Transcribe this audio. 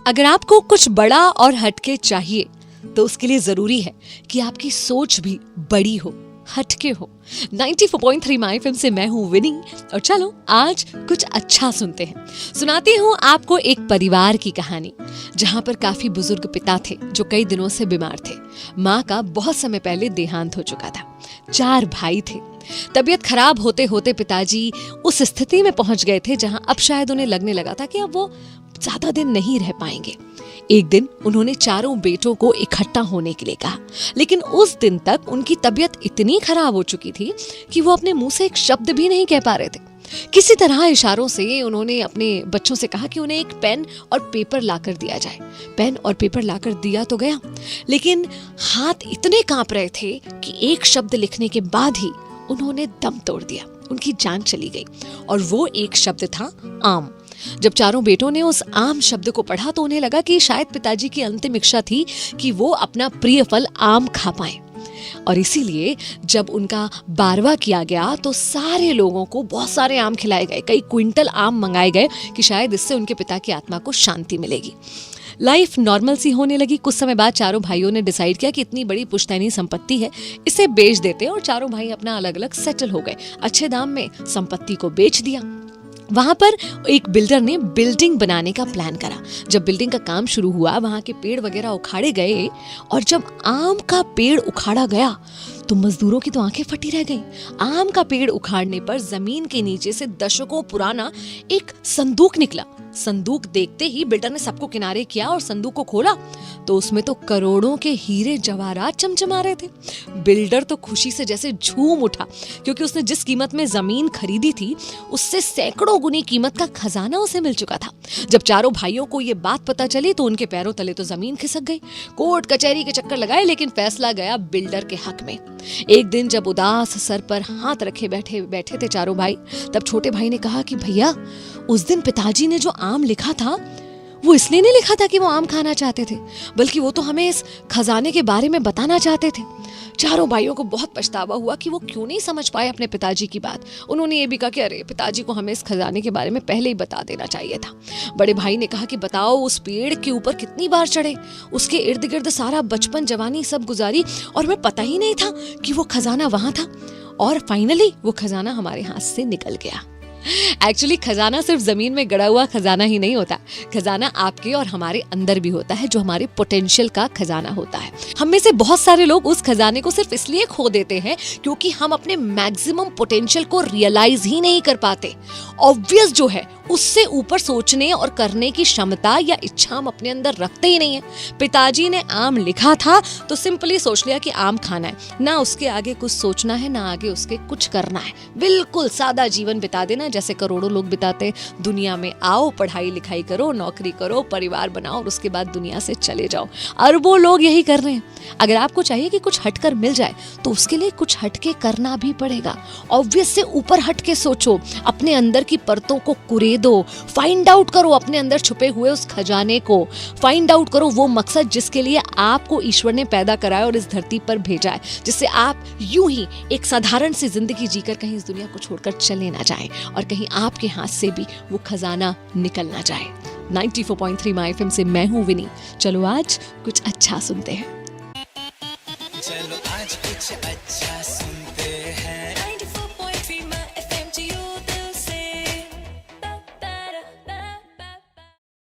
अगर आपको कुछ बड़ा और हटके चाहिए तो उसके लिए जरूरी है कि आपकी सोच भी बड़ी हो, हटके हो। 94.3 माय एफएम से मैं हूँ विनी और चलो आज कुछ अच्छा सुनते हैं। सुनाती हूँ आपको एक परिवार की कहानी जहाँ पर काफी बुजुर्ग पिता थे जो कई दिनों से बीमार थे। माँ का बहुत समय पहले देहांत हो चुका था। 4 भाई थे। तबीयत खराब होते होते पिताजी उस स्थिति में पहुंच गए थे जहां अब शायद उन्हें लगने लगा था कि अब वो ज्यादा दिन नहीं रह पाएंगे। एक दिन उन्होंने चारों बेटों को इकट्ठा होने के लिए कहा, लेकिन उस दिन तक उनकी तबीयत इतनी खराब हो चुकी थी कि वो अपने मुंह से एक शब्द भी नहीं कह पा रहे थे। किसी तरह इशारों से उन्होंने अपने बच्चों से कहा कि उन्हें एक पेन और पेपर लाकर दिया जाए। पेन और पेपर लाकर दिया तो गया, लेकिन हाथ इतने कांप रहे थे कि एक शब्द लिखने के बाद ही उन्होंने दम तोड़ दिया। उनकी जान चली गई और वो एक शब्द था आम। जब चारों बेटों ने उस आम शब्द को पढ़ा तो उन्हें लगा कि शायद पिताजी की अंतिम इच्छा थी कि वो अपना प्रिय फल आम खा पाएं। और इसीलिए जब उनका 12वां किया गया तो सारे लोगों को बहुत सारे आम खिलाए गए। कई क्विंटल आम मंगाए गए कि शायद इससे उनके पिता की आत्मा को शांति मिलेगी। लाइफ नॉर्मल सी होने लगी। कुछ समय बाद चारों भाइयों ने डिसाइड किया कि इतनी बड़ी पुश्तैनी संपत्ति है, इसे बेच देते हैं, और चारों भाई अपना अलग अलग सेटल हो गए। अच्छे दाम में संपत्ति को बेच दिया। वहां पर एक बिल्डर ने बिल्डिंग बनाने का प्लान करा। जब बिल्डिंग का काम शुरू हुआ वहां के पेड़ वगैरह उखाड़े गए, और जब आम का पेड़ उखाड़ा गया तो मजदूरों की तो आंखें फटी रह गईं। आम का पेड़ उखाड़ने पर जमीन के नीचे से दशकों पुराना एक संदूक निकला। संदूक देखते ही बिल्डर ने सबको किनारे किया और संदूक को खोला तो उसमें तो करोड़ों के हीरे जवाहरात चमचमा रहे थे। बिल्डर तो खुशी से जैसे झूम उठा, क्योंकि उसने जिस कीमत में जमीन खरीदी थी उससे सैकड़ों गुनी कीमत का खजाना उसे मिल चुका था। जब चारों भाइयों को ये बात पता चली तो उनके पैरों तले तो जमीन खिसक गई। कोर्ट कचहरी के चक्कर लगाए, लेकिन फैसला गया बिल्डर के हक में। एक दिन जब उदास सर पर हाथ रखे बैठे थे चारों भाई, तब छोटे भाई ने कहा कि भैया, उस दिन पिताजी ने जो आम लिखा था वो इसलिए नहीं लिखा था कि वो आम खाना चाहते थे, बल्कि वो तो हमें इस खजाने के बारे में बताना चाहते थे। चारों भाइयों को बहुत पछतावा हुआ कि वो क्यों नहीं समझ पाए अपने पिताजी की बात। उन्होंने ये भी कहा कि अरे, पिताजी को हमें इस खजाने के बारे में पहले ही बता देना चाहिए था। बड़े भाई ने कहा कि बताओ, उस पेड़ के ऊपर कितनी बार चढ़े, उसके इर्द गिर्द सारा बचपन जवानी सब गुजारी, और हमें पता ही नहीं था कि वो खजाना वहां था। और फाइनली वो खजाना हमारे हाथ से निकल गया। एक्चुअली खजाना सिर्फ जमीन में गड़ा हुआ खजाना ही नहीं होता। खजाना आपके और हमारे अंदर भी होता है, जो हमारे पोटेंशियल का खजाना होता है। हम में से बहुत सारे लोग उस खजाने को सिर्फ इसलिए खो देते हैं क्योंकि हम अपने मैक्सिमम पोटेंशियल को रियलाइज ही नहीं कर पाते। ऑब्वियस जो है उससे ऊपर सोचने और करने की क्षमता या इच्छा हम अपने अंदर रखते ही नहीं है। पिताजी ने आम लिखा था तो सिंपली सोच लिया कि आम खाना है, ना उसके आगे कुछ सोचना है, ना आगे उसके कुछ करना है। बिल्कुल सादा जीवन बिता देना जैसे करोड़ों लोग बिताते। दुनिया में आओ, पढ़ाई लिखाई करो, नौकरी करो, परिवार बनाओ और उसके बाद दुनिया से चले जाओ। अरबों लोग यही कर रहे हैं। अगर आपको चाहिए कि कुछ हटकर मिल जाए तो उसके लिए कुछ हटके करना भी पड़ेगा। ऑब्वियस से ऊपर हटके सोचो, अपने अंदर की परतों को कुरेदो, फाइंड आउट करो अपने अंदर छुपे हुए उस खजाने को। फाइंड आउट करो वो मकसद जिसके लिए आपको ईश्वर ने पैदा कराया और इस धरती पर भेजा है, जिससे आप यूं ही एक साधारण सी जिंदगी जीकर कहीं इस दुनिया को छोड़कर चले ना जाएं और कहीं आपके हाथ से भी वो खजाना निकल ना जाए। 94.3 माय एफएम से मैं हूं विनी। चलो आज कुछ अच्छा सुनते हैं। चलो आज कुछ अच्छा